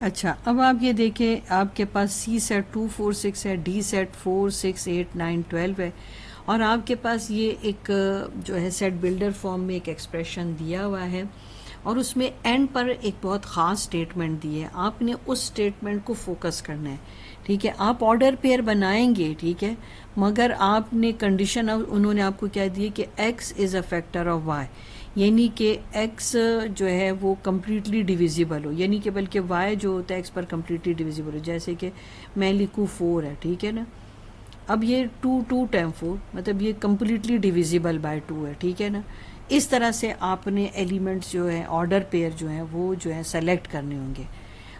अच्छा, अब आप ये देखें, आपके पास सी सेट 2 4 6 है, डी सेट 4 6 8 9 12 है, और आपके पास ये एक जो है सेट बिल्डर फॉर्म में एक एक्सप्रेशन दिया हुआ है, और उसमें एंड पर एक बहुत ख़ास स्टेटमेंट दी है। आपने उस स्टेटमेंट को फोकस करना है, ठीक है। आप ऑर्डर पेयर बनाएंगे, ठीक है, मगर आपने कंडीशन उन्होंने आपको क्या दी है कि x is a factor of y, यानी कि x जो है वो कम्प्लीटली डिविजिबल हो, यानी कि बल्कि y जो होता है x पर कम्प्लीटली डिविजिबल हो। जैसे कि मैं लिखूँ 4 है, ठीक है ना, अब ये 2 टाइम 4 मतलब ये कम्प्लीटली डिविजिबल बाय 2 है, ठीक है ना। इस तरह से आपने एलिमेंट्स जो है ऑर्डर पेयर जो है वो जो है सेलेक्ट करने होंगे।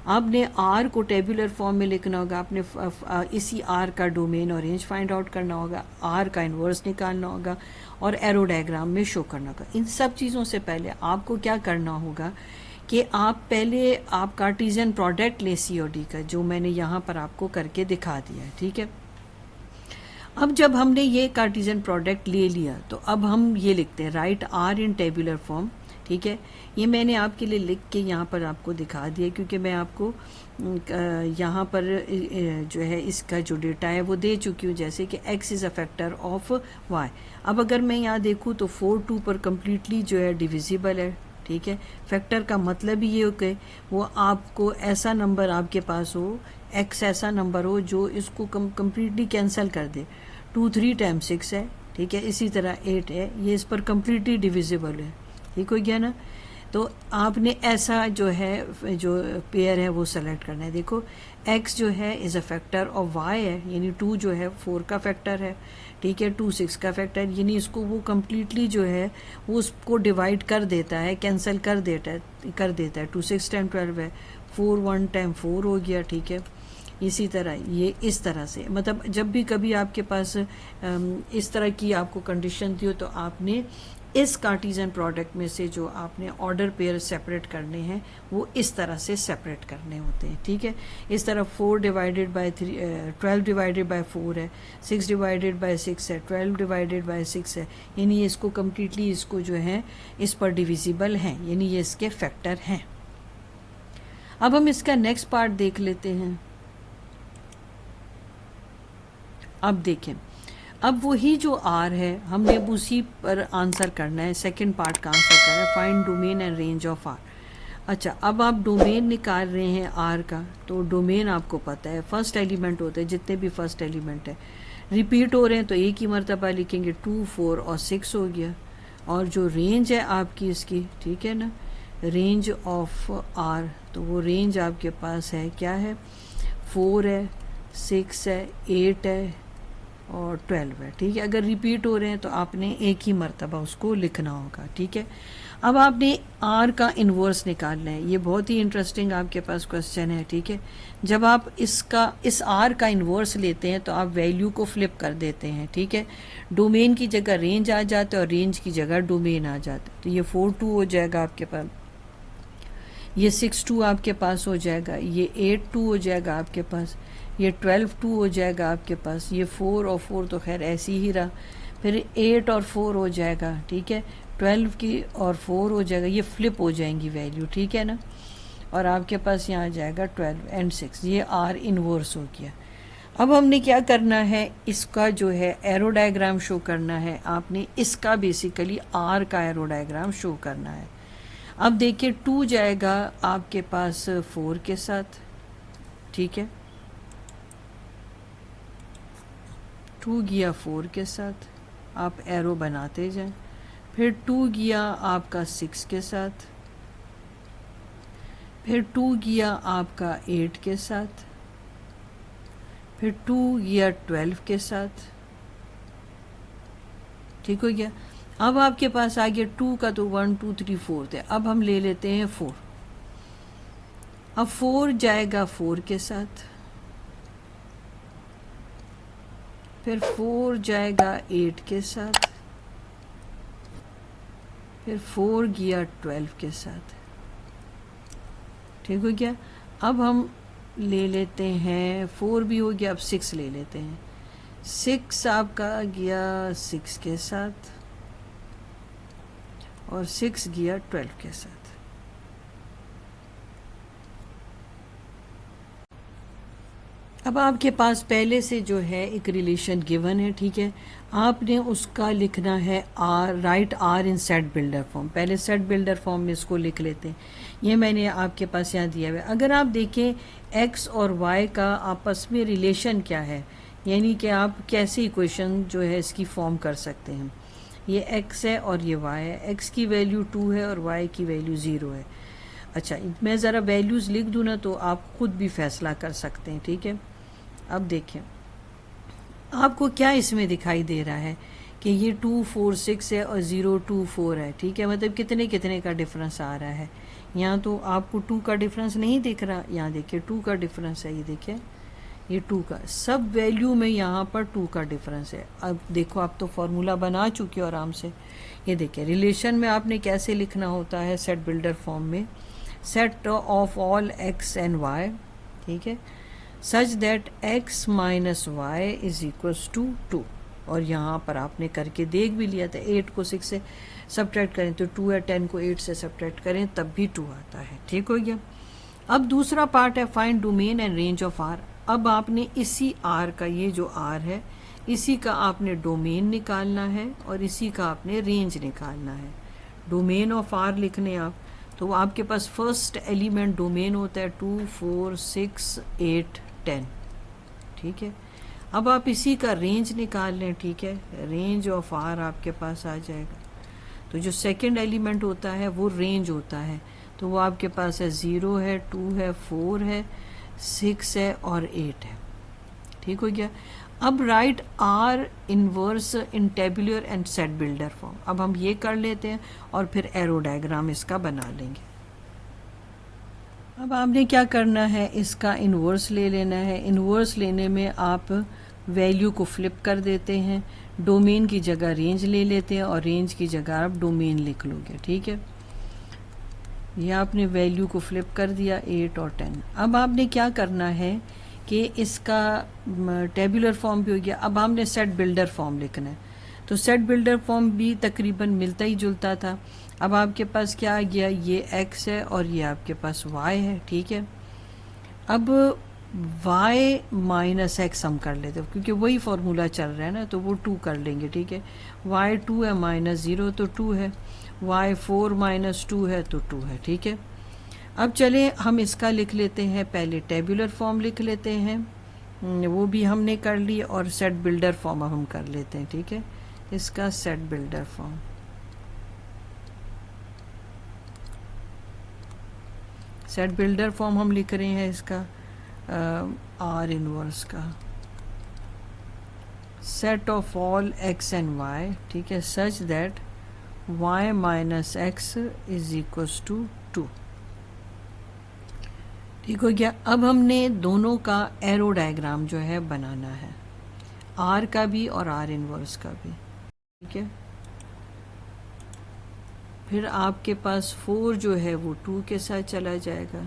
आपने आर को टेबुलर फॉर्म में लिखना होगा, आपने इसी आर का डोमेन और रेंज फाइंड आउट करना होगा, आर का इन्वर्स निकालना होगा और एरो डायग्राम में शो करना होगा। इन सब चीज़ों से पहले आपको क्या करना होगा कि आप पहले आप कार्टीजियन प्रोडक्ट लें सी और डी का, जो मैंने यहाँ पर आपको करके दिखा दिया है, ठीक है। अब जब हमने ये कार्टीजन प्रोडक्ट ले लिया तो अब हम ये लिखते हैं write R in tabular form, ठीक है। ये मैंने आपके लिए लिख के यहाँ पर आपको दिखा दिया, क्योंकि मैं आपको यहाँ पर जो है इसका जो डेटा है वो दे चुकी हूँ, जैसे कि x is a factor of y। अब अगर मैं यहाँ देखूँ तो 4 2 पर कम्प्लीटली जो है डिविजिबल है, ठीक है। फैक्टर का मतलब ही ये हो कि वो आपको ऐसा नंबर आपके पास हो, x ऐसा नंबर हो जो इसको कम्प्लीटली कैंसिल कर दे। 2 3 टाइम 6 है, ठीक है, इसी तरह 8 है, ये इस पर कम्प्लीटली डिविजिबल है, ठीक हो गया ना। तो आपने ऐसा जो है जो पेयर है वो सेलेक्ट करना है। देखो x जो है is a factor of y है, यानी 2 जो है 4 का फैक्टर है, ठीक है, 2 6 का फैक्टर, यानी इसको वो कम्प्लीटली जो है वो उसको डिवाइड कर देता है, कैंसिल कर देता है। 2 6 टाइम 12 है, 4 1 टाइम 4 हो गया, ठीक है। इसी तरह ये इस तरह से, मतलब जब भी कभी आपके पास इस तरह की आपको कंडीशन थी हो तो आपने इस कार्टीजन प्रोडक्ट में से जो आपने ऑर्डर पेयर सेपरेट करने हैं वो इस तरह से सेपरेट करने होते हैं, ठीक है। इस तरह 4 डिवाइडेड बाय 3 12 डिवाइडेड बाय 4 है, 6 डिवाइडेड बाय 6 है, 12 डिवाइडेड बाय 6 है, यानी इसको कम्प्लीटली इसको जो है इस पर डिविजिबल हैं, यानी ये इसके फैक्टर हैं। अब हम इसका नेक्स्ट पार्ट देख लेते हैं। अब देखें, अब वही जो आर है हमने अब उसी पर आंसर करना है, सेकंड पार्ट का आंसर करना है, find domain and range of R. अच्छा, अब आप डोमेन निकाल रहे हैं आर का, तो डोमेन आपको पता है फर्स्ट एलिमेंट होते हैं, जितने भी फर्स्ट एलिमेंट है रिपीट हो रहे हैं तो एक ही मरतबा लिखेंगे, 2 4 और 6 हो गया। और जो रेंज है आपकी इसकी, ठीक है ना, रेंज ऑफ आर, तो वो रेंज आपके पास है क्या है, 4 है, 6 है, 8 है और 12 है, ठीक है। अगर रिपीट हो रहे हैं तो आपने एक ही मरतबा उसको लिखना होगा, ठीक है। अब आपने आर का इन्वर्स निकालना है, ये बहुत ही इंटरेस्टिंग आपके पास क्वेश्चन है, ठीक है। जब आप इस आर का इन्वर्स लेते हैं तो आप वैल्यू को फ्लिप कर देते हैं, ठीक है। डोमेन की जगह रेंज आ जाता है और रेंज की जगह डोमेन आ जाता है, तो ये 4 2 हो जाएगा आपके पास, ये 6 2 आपके पास हो जाएगा, ये 8 2 हो जाएगा आपके पास, ये 12 2 हो जाएगा आपके पास, ये 4 और 4 तो खैर ऐसे ही रहा, फिर 8 और 4 हो जाएगा, ठीक है, 12 की और 4 हो जाएगा, ये फ्लिप हो जाएंगी वैल्यू, ठीक है ना। और आपके पास यहाँ आ जाएगा 12 एंड 6, ये आर इनवर्स हो गया। अब हमने क्या करना है, इसका जो है एरो डायग्राम शो करना है, आपने इसका बेसिकली आर का एरो डायग्राम शो करना है। अब देखिए 2 जाएगा आपके पास 4 के साथ, ठीक है, 2 गया 4 के साथ, आप एरो बनाते जाएं, फिर 2 गया आपका 6 के साथ, फिर 2 गया आपका 8 के साथ, फिर 2 गया 12 के साथ, ठीक हो गया। अब आपके पास आ गया 2 का, तो 1 2 3 4 थे, अब हम ले लेते हैं 4। अब 4 जाएगा 4 के साथ, फिर 4 जाएगा 8 के साथ, फिर 4 गया 12 के साथ, ठीक हो गया। अब हम ले लेते हैं 4 भी हो गया, अब 6 ले लेते हैं, 6 आपका गया 6 के साथ और 6 गया 12 के साथ, अब आपके पास पहले से जो है एक रिलेशन गिवन है, ठीक है, आपने उसका लिखना है R, write R in set builder form. पहले सेट बिल्डर फॉर्म में इसको लिख लेते हैं। ये मैंने आपके पास यहाँ दिया हुआ है। अगर आप देखें एक्स और वाई का आपस में रिलेशन क्या है, यानी कि आप कैसे इक्वेशन जो है इसकी फॉर्म कर सकते हैं। ये एक्स है और ये वाई है, एक्स की वैल्यू 2 है और वाई की वैल्यू 0 है। अच्छा, मैं ज़रा वैल्यूज़ लिख दूँ ना तो आप खुद भी फैसला कर सकते हैं, ठीक है। अब देखें आपको क्या इसमें दिखाई दे रहा है कि ये 2 4 6 है और 0 2 4 है, ठीक है, मतलब कितने कितने का डिफरेंस आ रहा है। यहाँ तो आपको 2 का डिफरेंस नहीं दिख रहा, यहाँ देखिए 2 का डिफरेंस है, ये देखिए ये 2 का, सब वैल्यू में यहाँ पर 2 का डिफरेंस है। अब देखो आप तो फॉर्मूला बना चुके हो आराम से। ये देखिए रिलेशन में आपने कैसे लिखना होता है सेट बिल्डर फॉर्म में, set of all x and y, ठीक है, such that x minus y is equals to 2। और यहाँ पर आपने करके देख भी लिया था, 8 को 6 से सब्ट्रैक्ट करें तो 2 है, 10 को 8 से सब्ट्रैक्ट करें तब भी 2 आता है, ठीक हो गया। अब दूसरा पार्ट है find domain and range of R. अब आपने इसी आर का, ये जो आर है इसी का आपने डोमेन निकालना है और इसी का आपने रेंज निकालना है। डोमेन ऑफ आर लिखने आप तो आपके पास फर्स्ट एलिमेंट डोमेन होता है 2 4 6 8 10, ठीक है। अब आप इसी का रेंज निकाल लें, ठीक है, रेंज ऑफ आर आपके पास आ जाएगा। तो जो सेकंड एलिमेंट होता है वो रेंज होता है, तो वो आपके पास है 0 है, 2 है, 4 है, 6 है और 8 है, ठीक हो गया। अब right are inverse in tabular and set builder form. अब हम ये कर लेते हैं और फिर एरो डायग्राम इसका बना लेंगे। अब आपने क्या करना है, इसका इन्वर्स ले लेना है। इन्वर्स लेने में आप वैल्यू को फ्लिप कर देते हैं, डोमेन की जगह रेंज ले लेते हैं और रेंज की जगह आप डोमेन लिख लोगे, ठीक है। ये आपने वैल्यू को फ्लिप कर दिया 8 और 10। अब आपने क्या करना है कि इसका टेबुलर फॉर्म भी हो गया, अब हमने सेट बिल्डर फॉर्म लिखना है। तो सेट बिल्डर फॉर्म भी तकरीबन मिलता ही जुलता था। अब आपके पास क्या आ गया, ये x है और ये आपके पास y है, ठीक है। अब y माइनस एक्स हम कर लेते हैं क्योंकि वही फॉर्मूला चल रहा है ना, तो वो 2 कर लेंगे, ठीक है। y 2 है माइनस 0 तो 2 है, y 4 माइनस 2 है तो 2 है, ठीक है। अब चले हम इसका लिख लेते हैं, पहले टेबुलर फॉर्म लिख लेते हैं, वो भी हमने कर ली, और सेट बिल्डर फॉर्म अब हम कर लेते हैं, ठीक है। इसका set builder form, set builder form हम लिख रहे हैं इसका आर इनवर्स का, set of all x and y, ठीक है, such that y minus x is equals to 2, ठीक हो गया। अब हमने दोनों का एरो डायग्राम जो है बनाना है, आर का भी और आर इनवर्स का भी, ठीक है। फिर आपके पास 4 जो है वो 2 के साथ चला जाएगा,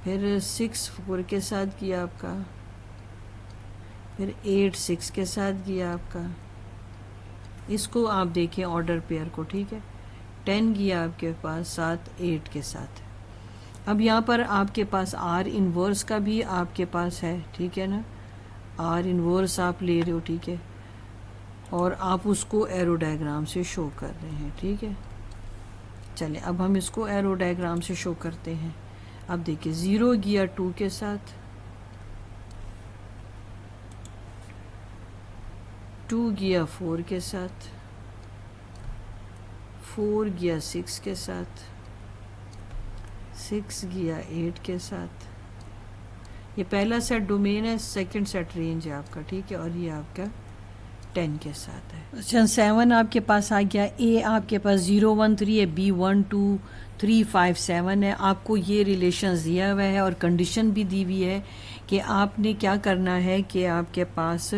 फिर 6 4 के साथ किया आपका, फिर 8 6 के साथ किया आपका। इसको आप देखें ऑर्डर पेयर को, ठीक है। 10 गया आपके पास 7 8 के साथ। अब यहाँ पर आपके पास आर इनवर्स का भी आपके पास है, ठीक है ना, आर इनवर्स आप ले रहे हो, ठीक है, और आप उसको एरो डायग्राम से शो कर रहे हैं, ठीक है। चलिए अब हम इसको एरो डायग्राम से शो करते हैं। अब देखिए 0 गया 2 के साथ, 2 गया 4 के साथ, 4 गया 6 के साथ, 6 गया 8 के साथ। ये पहला सेट डोमेन है, सेकंड सेट रेंज है आपका, ठीक है, और ये आपका 10 के साथ है। क्वेश्चन 7 आपके पास आ गया, ए आपके पास 0 1 3 है, बी 1 2 3 5 7 है। आपको ये रिलेशंस दिया हुआ है और कंडीशन भी दी हुई है कि आपने क्या करना है कि आपके पास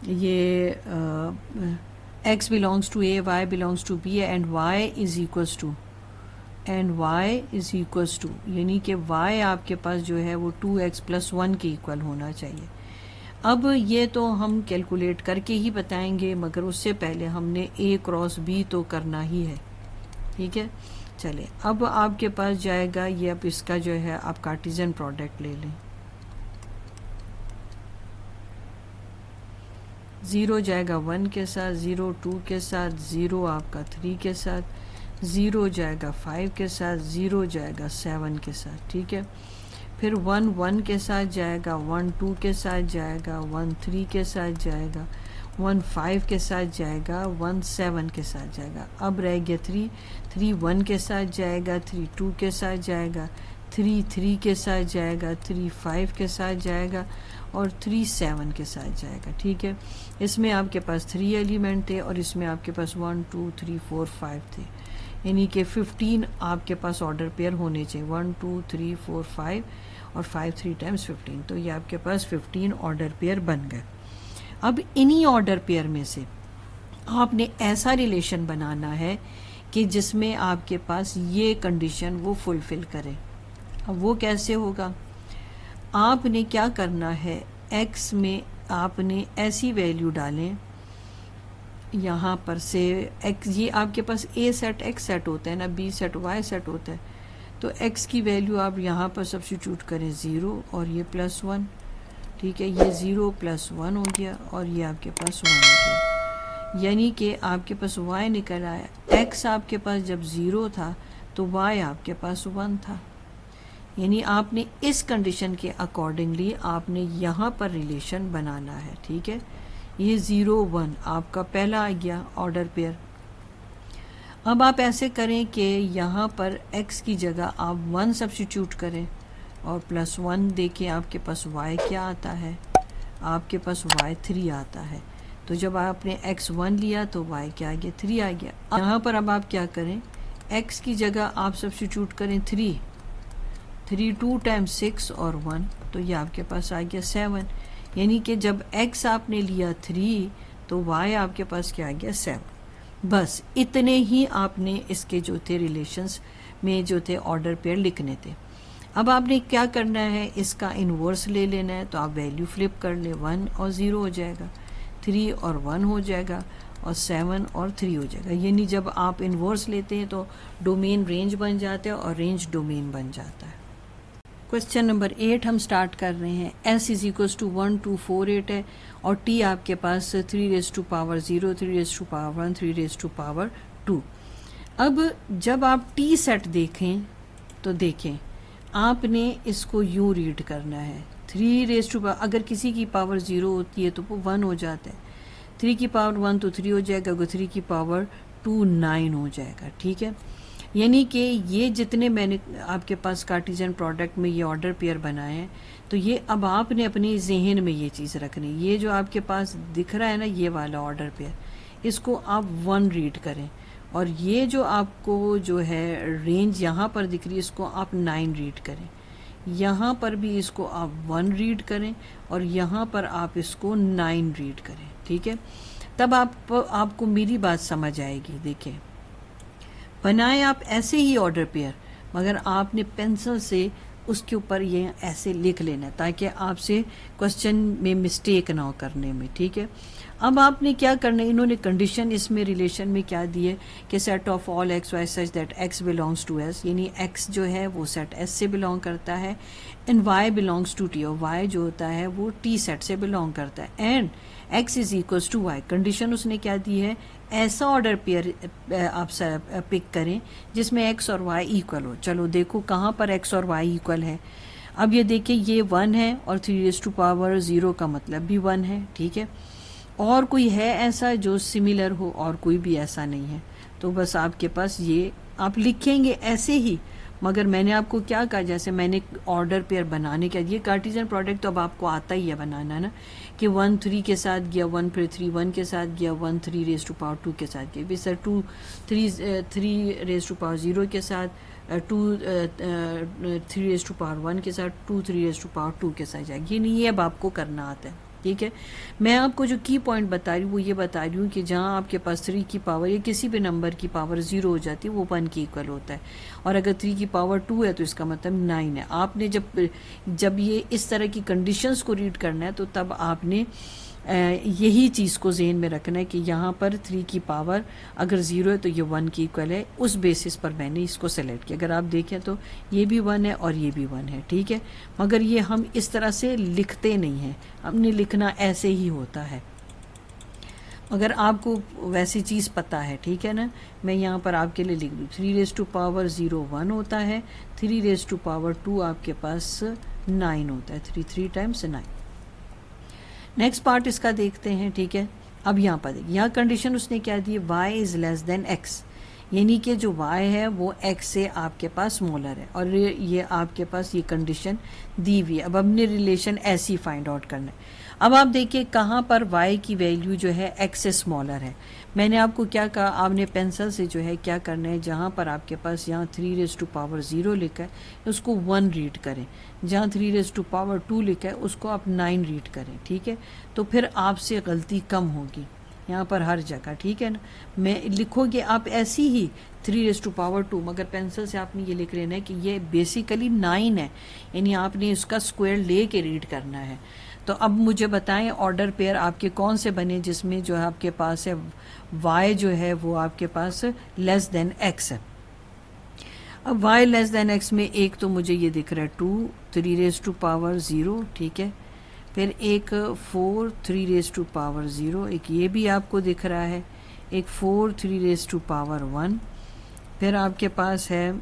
ये x belongs to a, y belongs to b and y is equals to, and y is equals to, यानी कि y आपके पास जो है वो 2x + 1 के इक्वल होना चाहिए। अब ये तो हम कैलकुलेट करके ही बताएंगे, मगर उससे पहले हमने a क्रॉस b तो करना ही है, ठीक है। चले अब आपके पास जाएगा ये, अब इसका जो है आप कार्टेशियन प्रोडक्ट ले लें। 0 जाएगा 1 के साथ, 0 2 के साथ, 0 आपका 3 के साथ, 0 जाएगा 5 के साथ, 0 जाएगा 7 के साथ, ठीक है। फिर 1 1 के साथ जाएगा, 1 2 के साथ जाएगा, 1 3 के साथ जाएगा, 1 5 के साथ जाएगा, 1 7 के साथ जाएगा। अब रह गया 3 3 1 के साथ जाएगा, 3 2 के साथ जाएगा, 3 3 के साथ जाएगा, 3 5 के साथ जाएगा और 3 7 के साथ जाएगा, ठीक है। इसमें आपके पास 3 एलिमेंट थे और इसमें आपके पास 1 2 3 4 5 थे, यानी कि 15 आपके पास ऑर्डर पेयर होने चाहिए। 1 2 3 4 5 और 5 3 टाइम्स 15, तो ये आपके पास 15 ऑर्डर पेयर बन गए। अब इन्हीं ऑर्डर पेयर में से आपने ऐसा रिलेशन बनाना है कि जिसमें आपके पास ये कंडीशन वो फुलफिल करे। अब वो कैसे होगा? आपने क्या करना है, x में आपने ऐसी वैल्यू डालें, यहाँ पर से x, ये आपके पास a सेट x सेट होता है ना, b सेट y सेट होता है, तो x की वैल्यू आप यहाँ पर सब्स्टिट्यूट करें 0 और ये +1, ठीक है। ये 0 + 1 हो गया और ये आपके पास 1 हो गया, यानी कि आपके पास y निकल आया। x आपके पास जब 0 था तो y आपके पास 1 था, यानी आपने इस कंडीशन के अकॉर्डिंगली आपने यहाँ पर रिलेशन बनाना है, ठीक है। ये 0 1 आपका पहला आ गया ऑर्डर पेयर। अब आप ऐसे करें कि यहाँ पर x की जगह आप 1 सब्स्टिट्यूट करें और +1 देखें आपके पास y क्या आता है, आपके पास y 3 आता है। तो जब आपने x 1 लिया तो y क्या आ गया, 3 आ गया। यहाँ पर अब आप क्या करें, x की जगह आप सब्स्टिट्यूट करें 3 2 टाइम्स 6 और 1, तो ये आपके पास आ गया 7, यानी कि जब x आपने लिया 3 तो y आपके पास क्या आ गया 7। बस इतने ही आपने इसके जो थे रिलेशंस में जो थे ऑर्डर पेयर लिखने थे। अब आपने क्या करना है, इसका इन्वर्स ले लेना है, तो आप वैल्यू फ्लिप कर ले, 1 और 0 हो जाएगा, 3 और 1 हो जाएगा और 7 और 3 हो जाएगा। यानी जब आप इन्वर्स लेते हैं तो डोमेन रेंज बन जाता है और रेंज डोमेन बन जाता है। क्वेश्चन नंबर 8 हम स्टार्ट कर रहे हैं। s = 1 2 4 8 है और t आपके पास 3 पावर 0 3 पावर 1 3 पावर 2। अब जब आप t सेट देखें तो देखें आपने इसको यूँ रीड करना है, 3 अगर किसी की पावर 0 होती है तो वो 1 हो जाता है, 3 की पावर 1 तो 3 हो जाएगा, अगर 3 की पावर 2 9 हो जाएगा, ठीक है। यानी कि ये जितने मैंने आपके पास कार्टेशियन प्रोडक्ट में ये ऑर्डर पेयर बनाए हैं, तो ये अब आपने अपने जहन में ये चीज़ रखनी। ये जो आपके पास दिख रहा है ना, ये वाला ऑर्डर पेयर, इसको आप 1 रीड करें और ये जो आपको जो है रेंज यहाँ पर दिख रही है इसको आप 9 रीड करें, यहाँ पर भी इसको आप 1 रीड करें और यहाँ पर आप इसको 9 रीड करें, ठीक है। तब आपको मेरी बात समझ आएगी। देखें, बनाए आप ऐसे ही ऑर्डर पेयर, मगर आपने पेंसिल से उसके ऊपर ये ऐसे लिख लेना ताकि आपसे क्वेश्चन में मिस्टेक ना हो करने में, ठीक है। अब आपने क्या करना है, इन्होंने कंडीशन इसमें रिलेशन में क्या दी है कि set of all x y such that x belongs to S, यानी एक्स जो है वो सेट एस से बिलोंग करता है, and y belongs to T, और वाई जो होता है वो टी सेट से बिलोंग करता है, एंड एक्स = वाई। कंडीशन उसने क्या दी है, ऐसा ऑर्डर पेयर आप पिक करें जिसमें एक्स और वाई इक्वल हो। चलो देखो कहाँ पर एक्स और वाई इक्वल है। अब ये देखिए ये 1 है और 3 पावर 0 का मतलब भी 1 है, ठीक है। और कोई है ऐसा जो सिमिलर हो, और कोई भी ऐसा नहीं है, तो बस आपके पास ये आप लिखेंगे ऐसे ही। मगर मैंने आपको क्या कहा, जैसे मैंने ऑर्डर पेयर बनाने का, ये कार्टेशियन प्रोडक्ट तो अब आपको आता ही है बनाना ना, कि 1 3 के साथ गया, 1 फिर 3 1 के साथ गया, 1 3 पावर 2 के साथ गया, फिर सर 2 3 पावर 0 के साथ, 2 3 पावर 1 के साथ, 2 3 पावर 2 के साथ जाएगी। ये नहीं, ये अब आपको करना आता है, ठीक है। मैं आपको जो की पॉइंट बता रही हूँ वो ये बता रही हूँ कि जहाँ आपके पास 3 की पावर या किसी भी नंबर की पावर 0 हो जाती है वो 1 की इक्वल होता है, और अगर 3 की पावर 2 है तो इसका मतलब 9 है। आपने जब ये इस तरह की कंडीशंस को रीड करना है तो तब आपने यही चीज़ को ज़हन में रखना है कि यहाँ पर 3 की पावर अगर 0 है तो ये 1 की इक्वल है, उस बेसिस पर मैंने इसको सेलेक्ट किया। अगर आप देखें तो ये भी 1 है और ये भी 1 है, ठीक है। मगर ये हम इस तरह से लिखते नहीं हैं, हमने लिखना ऐसे ही होता है। अगर आपको वैसी चीज़ पता है, ठीक है ना, मैं यहाँ पर आपके लिए लिख दूँ 3 रेज़ टू पावर 0 1 होता है, 3 रेज़ टू पावर 2 आपके पास 9 होता है, 3 टाइम्स 9। नेक्स्ट पार्ट इसका देखते हैं, ठीक है। अब यहाँ पर देखिए, यहाँ कंडीशन उसने क्या दी, y is less than x, यानी कि जो y है वो x से आपके पास स्मॉलर है, और ये आपके पास ये कंडीशन दी हुई है। अब हमने रिलेशन ऐसे ही फाइंड आउट करना है। अब आप देखिए कहाँ पर y की वैल्यू जो है x से स्मॉलर है। मैंने आपको क्या कहा, आपने पेंसिल से जो है क्या करना है, जहाँ पर आपके पास यहाँ 3 रेज़ टू पावर 0 लिखा है उसको 1 रीड करें, जहाँ 3 रेज़ टू पावर 2 लिखा है उसको आप 9 रीड करें, ठीक है। तो फिर आपसे गलती कम होगी यहाँ पर हर जगह, ठीक है ना। मैं लिखोगे आप ऐसी ही 3 रेज़ टू पावर 2, मगर पेंसिल से आपने ये लिख लेना है कि ये बेसिकली 9 है, यानी आपने इसका स्क्वायर ले के रीड करना है। तो अब मुझे बताएं ऑर्डर पेयर आपके कौन से बने जिसमें जो है आपके पास है y जो है वो आपके पास लेस देन x है। अब y लेस देन x में एक तो मुझे ये दिख रहा है 2 3 रेज़ टू पावर 0, ठीक है। फिर एक 4 3 रेज़ टू पावर 0, एक ये भी आपको दिख रहा है, एक 4 3 रेज़ टू पावर 1। फिर आपके पास है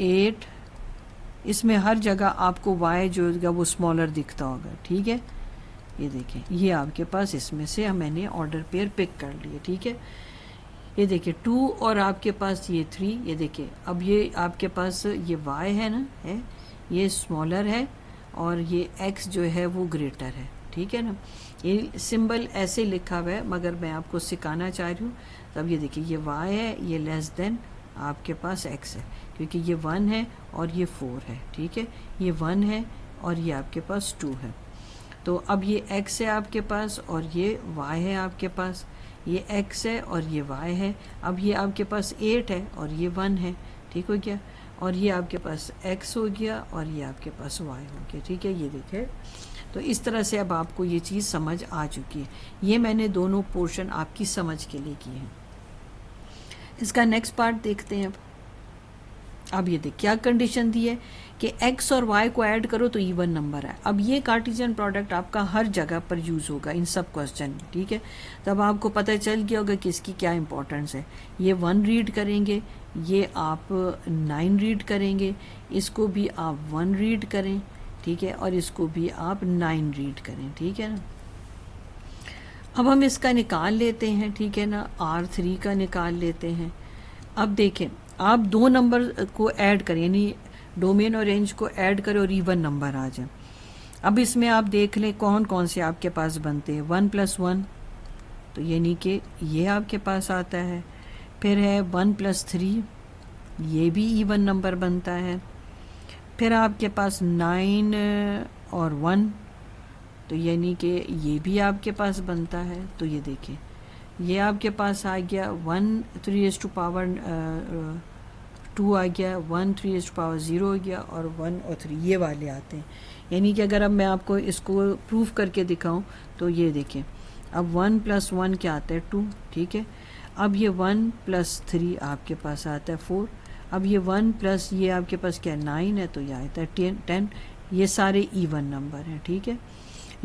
8, इसमें हर जगह आपको y जो होगा वो स्मॉलर दिखता होगा, ठीक है। ये देखें, ये आपके पास इसमें से मैंने ऑर्डर पेयर पिक कर लिए, ठीक है। ये देखिए 2 और आपके पास ये 3, ये देखिए अब ये आपके पास ये y है ना, है ये स्मॉलर है और ये x जो है वो ग्रेटर है, ठीक है ना। ये सिंबल ऐसे लिखा हुआ है मगर मैं आपको सिखाना चाह रही हूँ। तब ये देखिए ये y है, ये लेस देन आपके पास x है, क्योंकि ये 1 है और ये 4 है, ठीक है। ये 1 है और ये आपके पास 2 है। तो अब ये x है आपके पास और ये y है आपके पास, ये x है और ये y है। अब ये आपके पास 8 है और ये 1 है, ठीक हो गया। और ये आपके पास x हो गया और ये आपके पास y हो गया, ठीक है। ये देखिए, तो इस तरह से अब आपको ये चीज़ समझ आ चुकी है। ये मैंने दोनों पोर्शन आपकी समझ के लिए किए हैं। इसका नेक्स्ट पार्ट देखते हैं। अब ये देख क्या कंडीशन दी है कि x और y को ऐड करो तो इवन नंबर है। अब ये कार्टेशियन प्रोडक्ट आपका हर जगह पर यूज़ होगा इन सब क्वेश्चन में, ठीक है। तब आपको पता चल गया होगा कि इसकी क्या इंपॉर्टेंस है। ये 1 रीड करेंगे, ये आप 9 रीड करेंगे, इसको भी आप 1 रीड करें, ठीक है, और इसको भी आप 9 रीड करें, ठीक है ना। अब हम इसका निकाल लेते हैं, ठीक है ना, R3 का निकाल लेते हैं। अब देखें, आप दो नंबर को ऐड करें, यानी डोमेन और रेंज को ऐड करें और इवन नंबर आ जाए। अब इसमें आप देख लें कौन कौन से आपके पास बनते हैं। 1 + 1, तो यानी कि ये आपके पास आता है। फिर है 1 + 3, ये भी इवन नंबर बनता है। फिर आपके पास 9 और 1, तो यानी कि ये भी आपके पास बनता है। तो ये देखिए, ये आपके पास आ गया 1 3 टू पावर 2 आ गया, 1 3 टू पावर 0 हो गया, और 1 और 3 ये वाले आते हैं। यानी कि अगर अब मैं आपको इसको प्रूफ करके दिखाऊं तो ये देखें, अब 1 + 1 क्या आता है 2, ठीक है। अब ये 1 + 3 आपके पास आता है 4। अब ये 1 प्लस ये आपके पास क्या 9 है, तो ये आता है 10। ये सारे इवन नंबर हैं, ठीक है।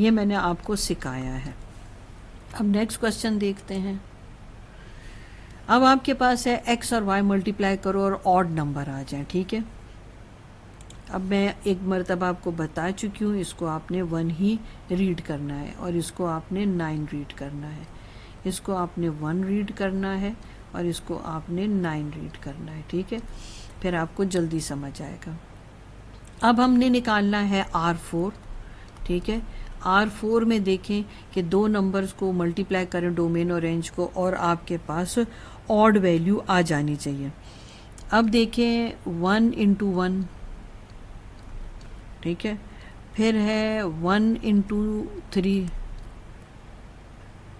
ये मैंने आपको सिखाया है। अब नेक्स्ट क्वेश्चन देखते हैं। अब आपके पास है x और y मल्टीप्लाई करो और ऑड नंबर आ जाए, ठीक है। अब मैं एक मरतबा आपको बता चुकी हूँ, इसको आपने 1 ही रीड करना है और इसको आपने 9 रीड करना है। इसको आपने 1 रीड करना है और इसको आपने 9 रीड करना है, ठीक है। फिर आपको जल्दी समझ आएगा। अब हमने निकालना है R4, ठीक है। R4 में देखें कि दो नंबर्स को मल्टीप्लाई करें, डोमेन और रेंज को, और आपके पास ऑड वैल्यू आ जानी चाहिए। अब देखें 1 × 1, ठीक है। फिर है 1 × 3,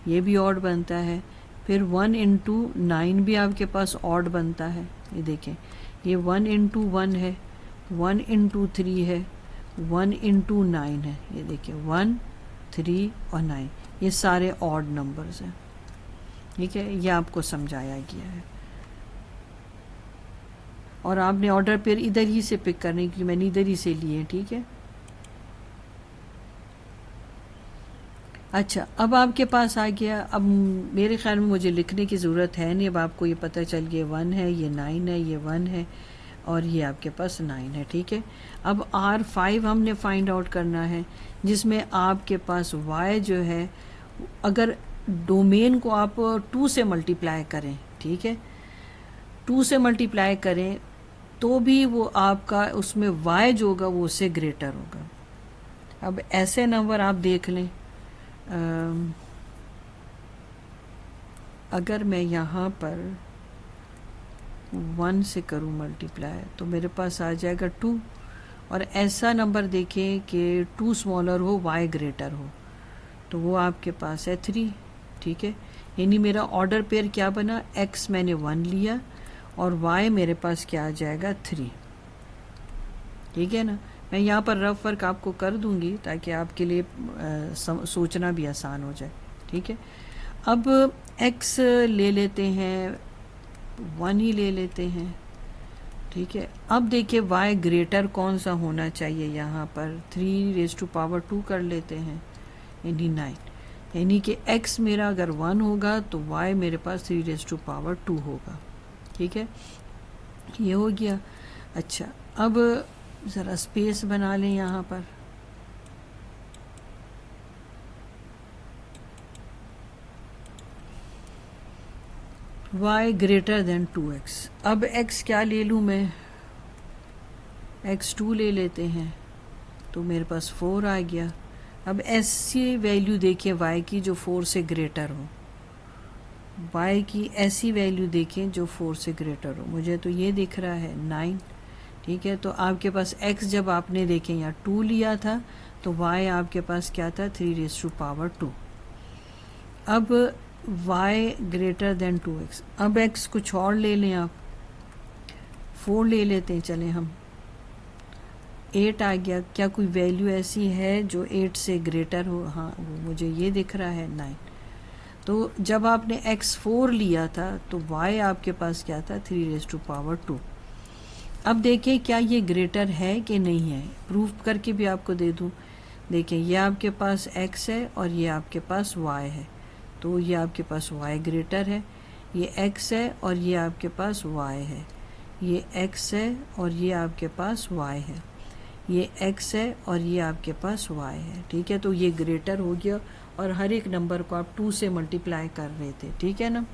ये भी ऑड बनता है। फिर 1 × 9 भी आपके पास ऑड बनता है। ये देखें, ये 1 × 1 है, 1 × 3 है, 1 × 9 है। ये देखिए 1 3 और 9, ये सारे ऑड नंबर्स हैं, ठीक है, ये आपको समझाया गया है। और आपने ऑर्डर पेयर इधर ही से पिक करने की, मैंने इधर ही से लिए, ठीक है। अच्छा, अब आपके पास आ गया, अब मेरे ख्याल में मुझे लिखने की ज़रूरत है नहीं, अब आपको ये पता चल गया 1 है, ये 9 है, ये 1 है और ये आपके पास 9 है, ठीक है। अब R5 हमने फाइंड आउट करना है, जिसमें आपके पास y जो है, अगर डोमेन को आप 2 से मल्टीप्लाई करें, ठीक है, 2 से मल्टीप्लाई करें तो भी वो आपका उसमें y जो होगा वो उससे ग्रेटर होगा। अब ऐसे नंबर आप देख लें, अगर मैं यहाँ पर 1 से करूँ मल्टीप्लाई तो मेरे पास आ जाएगा 2, और ऐसा नंबर देखें कि 2 स्मॉलर हो, y ग्रेटर हो, तो वो आपके पास है 3, ठीक है। यानी मेरा ऑर्डर पेयर क्या बना, x मैंने 1 लिया और y मेरे पास क्या आ जाएगा 3, ठीक है ना। मैं यहाँ पर रफ वर्क आपको कर दूंगी ताकि आपके लिए सोचना भी आसान हो जाए, ठीक है। अब x ले लेते हैं, 1 ही ले लेते हैं, ठीक है। अब देखिए y ग्रेटर कौन सा होना चाहिए, यहाँ पर 3⁻² कर लेते हैं, यानी 9, यानी कि x मेरा अगर 1 होगा तो y मेरे पास 3⁻² होगा, ठीक है, ये हो गया। अच्छा, अब ज़रा स्पेस बना लें यहाँ पर, y ग्रेटर देन 2x। अब x क्या ले लूँ मैं, x 2 ले लेते हैं, तो मेरे पास 4 आ गया। अब ऐसी वैल्यू देखिए y की जो 4 से ग्रेटर हो, y की ऐसी वैल्यू देखें जो 4 से ग्रेटर हो, मुझे तो ये दिख रहा है 9, ठीक है। तो आपके पास x जब आपने देखें यहाँ 2 लिया था तो y आपके पास क्या था, 3⁻²। अब y ग्रेटर देन 2x। अब x कुछ और ले लें आप, 4 ले लेते हैं, चलें हम, 8 आ गया। क्या कोई वैल्यू ऐसी है जो 8 से ग्रेटर हो, हाँ वो मुझे ये दिख रहा है 9। तो जब आपने x 4 लिया था तो y आपके पास क्या था, 3⁻²। अब देखिए क्या ये ग्रेटर है कि नहीं है, प्रूफ करके भी आपको दे दूं। देखिए ये आपके पास x है और ये आपके पास y है, तो ये आपके पास y ग्रेटर है, ये x है और ये आपके पास y है, ये x है और ये आपके पास y है, ये x है और ये आपके पास y है, ठीक है। तो ये ग्रेटर हो गया और हर एक नंबर को आप 2 से मल्टीप्लाई कर रहे थे, ठीक है ना।